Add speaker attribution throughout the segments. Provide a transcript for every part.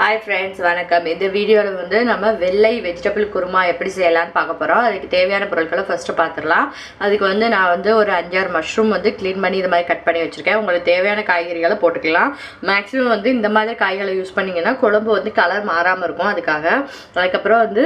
Speaker 1: Hi friends, வணக்கம். இந்த வீடியோவில் வந்து நம்ம வெள்ளை வெஜிடபிள் குருமா எப்படி செய்யலான்னு பார்க்க போகிறோம். அதுக்கு தேவையான பொருட்களை ஃபஸ்ட்டு பார்த்துடலாம். அதுக்கு வந்து நான் வந்து ஒரு 5-6 மஷ்ரூம் வந்து க்ளீன் பண்ணி இது மாதிரி கட் பண்ணி வச்சுருக்கேன். உங்களுக்கு தேவையான காய்கறிகளை போட்டுக்கலாம். மேக்ஸிமம் வந்து இந்த மாதிரி காய்களை யூஸ் பண்ணிங்கன்னா குழம்பு வந்து கலர் மாறாமல் இருக்கும். அதுக்கப்புறம் வந்து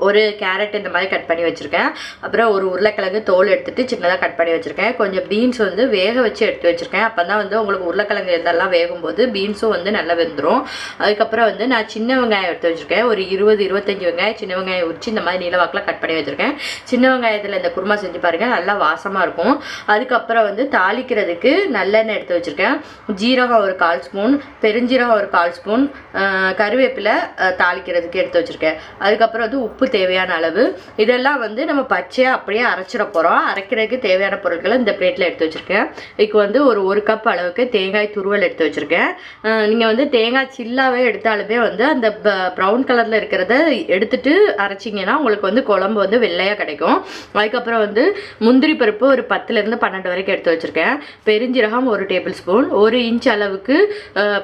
Speaker 1: ஒரு கேரட் இந்த மாதிரி கட் பண்ணி வச்சுருக்கேன். அப்புறம் ஒரு உருளைக்கிழங்கு தோல் எடுத்துகிட்டு சின்னதாக கட் பண்ணி வச்சுருக்கேன். கொஞ்சம் பீன்ஸ் வந்து வேக வச்சு எடுத்து வச்சுருக்கேன். அப்போ தான் வந்து உங்களுக்கு உருளைக்கிழங்கு இதெல்லாம் வேகும்போது பீன்ஸும் வந்து நல்லா வெந்துடும். அதுக்கப்புறம் வந்து நான் சின்ன வெங்காயம் எடுத்து வச்சுருக்கேன். ஒரு 20-25 வெங்காயம் சின்ன வெங்காயம் உரிச்சு இந்த மாதிரி நீளவாக்கில் கட் பண்ணி வச்சுருக்கேன். சின்ன வெங்காயத்தில் இந்த குருமா செஞ்சு பாருங்கள், நல்லா வாசமாக இருக்கும். அதுக்கப்புறம் வந்து தாளிக்கிறதுக்கு நல்லெண்ணெய் எடுத்து வச்சுருக்கேன். ஜீரகம் ஒரு 1/4 ஸ்பூன், பெருஞ்சீரகம் ஒரு 1/4 ஸ்பூன், கருவேப்பிலை தாளிக்கிறதுக்கு எடுத்து வச்சுருக்கேன். அதுக்கப்புறம் வந்து உப்பு தேவையான அளவு. இதெல்லாம் வந்து நம்ம பச்சையாக அப்படியே அரைச்சிட போகிறோம். அரைக்கிறதுக்கு தேவையான பொருட்களை இந்த பிளேட்டில் எடுத்து வச்சுருக்கேன். இதுக்கு வந்து ஒரு கப் அளவுக்கு தேங்காய் துருவல் எடுத்து வச்சுருக்கேன். நீங்கள் வந்து தேங்காய் சில்லாவே எடுத்தாலுமே வந்து அந்த ப்ரௌன் கலரில் இருக்கிறத எடுத்துட்டு அரைச்சிங்கன்னா உங்களுக்கு வந்து குழம்பு வந்து வெள்ளையாக கிடைக்கும். அதுக்கப்புறம் வந்து முந்திரி பருப்பு ஒரு 10-12 வரைக்கும் எடுத்து வச்சுருக்கேன். பெருஞ்சீரகம் 1 டேபிள் ஸ்பூன், 1 இன்ச் அளவுக்கு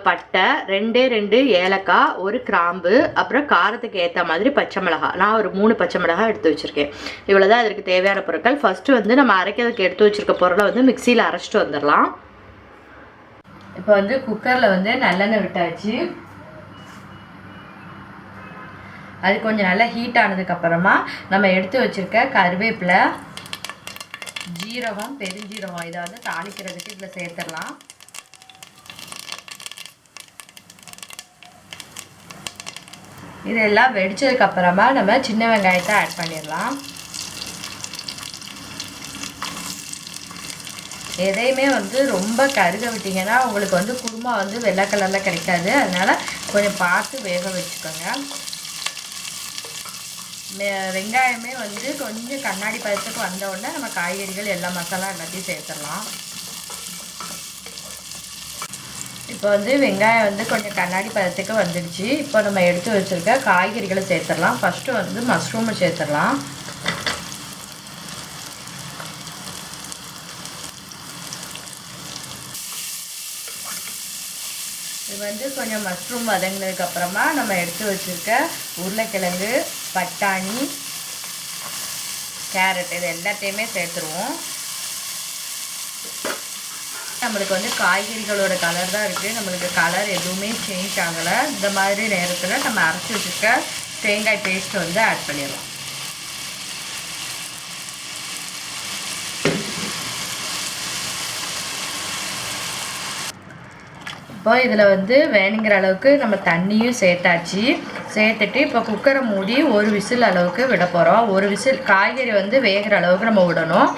Speaker 1: பட்டை, 2 ஏலக்காய், ஒரு கிராம்பு, அப்புறம் காரத்துக்கு ஏற்ற மாதிரி பச்சை மிளகாய். நான் ஒரு 3 பச்சை மிளகாய் எடுத்து வச்சுருக்கேன். இவ்வளோதான் அதற்கு தேவையான பொருட்கள். ஃபஸ்ட்டு வந்து நம்ம அரைக்கிறதுக்கு எடுத்து வச்சுருக்க பொருளை வந்து மிக்சியில் அரைச்சிட்டு வந்துடலாம். இப்போ வந்து குக்கரில் வந்து நல்லெண்ணெய் விட்டாச்சு. அது கொஞ்சம் நல்லா ஹீட் ஆனதுக்கப்புறமா நம்ம எடுத்து வச்சுருக்க கருவேப்பிலை, ஜீரகம், பெருஞ்சீரகம் இதை வந்து தாளிக்கிறதுக்கு இதில் சேர்த்துடலாம். இதெல்லாம் வெடிச்சதுக்கு அப்புறமா நம்ம சின்ன வெங்காயத்தை ஆட் பண்ணிடலாம். எதையுமே வந்து ரொம்ப கருக விட்டிங்கன்னா உங்களுக்கு வந்து குருமா வந்து வெள்ளை கலரில் கிடைக்காது. அதனால் கொஞ்சம் பார்த்து வேக வச்சுக்கோங்க. வெங்காயமே வந்து கொஞ்சம் கண்ணாடி பதத்துக்கு வந்த உடனே நம்ம காய்கறிகள் எல்லா மசாலா எல்லாத்தையும் சேர்த்துடலாம். இப்போ வந்து வெங்காயம் வந்து கொஞ்சம் கண்ணாடி பதத்துக்கு வந்துடுச்சு. இப்போ நம்ம எடுத்து வச்சுருக்க காய்கறிகளை சேர்த்துடலாம். ஃபஸ்ட்டு வந்து மஷ்ரூமை சேர்த்துடலாம். இது வந்து கொஞ்சம் மஷ்ரூம் வதங்கினதுக்கப்புறமா நம்ம எடுத்து வச்சுருக்க உருளைக்கிழங்கு, பட்டாணி, கேரட் இது எல்லாத்தையுமே சேர்த்துருவோம். நம்மளுக்கு வந்து காய்கறிகளோட கலர் தான் இருக்குது. நம்மளுக்கு கலர் எதுவுமே சேஞ்ச் ஆகலை. இந்த மாதிரி நேரத்தில் நம்ம அரைச்சி வச்சுருக்க தேங்காய் பேஸ்ட் வந்து ஆட் பண்ணிடலாம். இப்போ இதில் வந்து வேணுங்கிற அளவுக்கு நம்ம தண்ணியும் சேர்த்துட்டு இப்போ குக்கரை மூடி ஒரு விசில் அளவுக்கு விட போகிறோம். ஒரு விசில் காய்கறி வந்து வேகிற அளவுக்கு நம்ம விடணும்.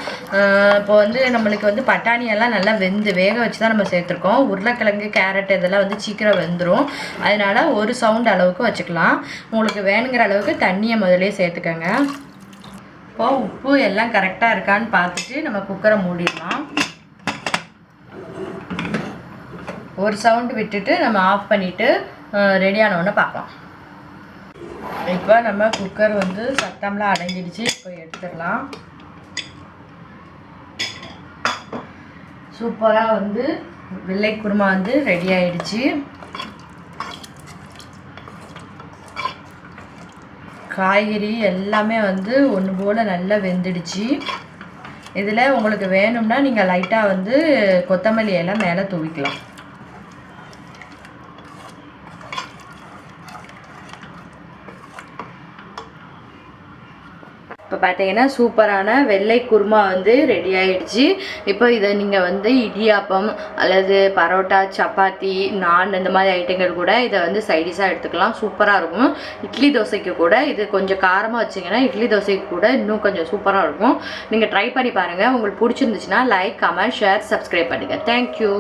Speaker 1: இப்போ வந்து நம்மளுக்கு வந்து பட்டாணியெல்லாம் நல்லா வேக வச்சு தான் நம்ம சேர்த்துருக்கோம். உருளைக்கிழங்கு, கேரட் இதெல்லாம் வந்து சீக்கிரம் வெந்துடும். அதனால் ஒரு சவுண்ட் அளவுக்கு வச்சுக்கலாம். உங்களுக்கு வேணுங்கிற அளவுக்கு தண்ணியை முதலே சேர்த்துக்கோங்க. இப்போது உப்பு எல்லாம் கரெக்டாக இருக்கான்னு பார்த்துட்டு நம்ம குக்கரை மூடிடலாம். ஒரு சவுண்டு விட்டுட்டு நம்ம ஆஃப் பண்ணிவிட்டு ரெடியானோன்னு பார்க்கலாம். இப்போ நம்ம குக்கர் வந்து சத்தம்லாம் அடங்கிடுச்சு. இப்போ எடுத்துடலாம். சூப்பராக வந்து வெள்ளை குருமா வந்து ரெடி ஆகிடுச்சு. காய்கறி எல்லாமே வந்து ஒன்று போல் நல்லா வெந்துடுச்சு. இதில் உங்களுக்கு வேணும்னா நீங்கள் லைட்டாக வந்து கொத்தமல்லி எல்லாம் மேலே தூவிக்கலாம். இப்போ பார்த்தீங்கன்னா சூப்பரான வெள்ளை குருமா வந்து ரெடி ஆகிடுச்சு. இப்போ இதை நீங்கள் வந்து இடியாப்பம் அல்லது பரோட்டா, சப்பாத்தி, நான் இந்த மாதிரி ஐட்டங்கள் கூட இதை வந்து சைடிஷாக எடுத்துக்கலாம். சூப்பராக இருக்கும். இட்லி தோசைக்கு கூட இது கொஞ்சம் காரமாக வச்சிங்கன்னா இட்லி தோசைக்கு கூட இன்னும் கொஞ்சம் சூப்பராக இருக்கும். நீங்கள் ட்ரை பண்ணி பாருங்கள். உங்களுக்கு பிடிச்சிருந்துச்சுன்னா லைக், கமெண்ட், ஷேர், சப்ஸ்கிரைப் பண்ணுங்கள். தேங்க்யூ.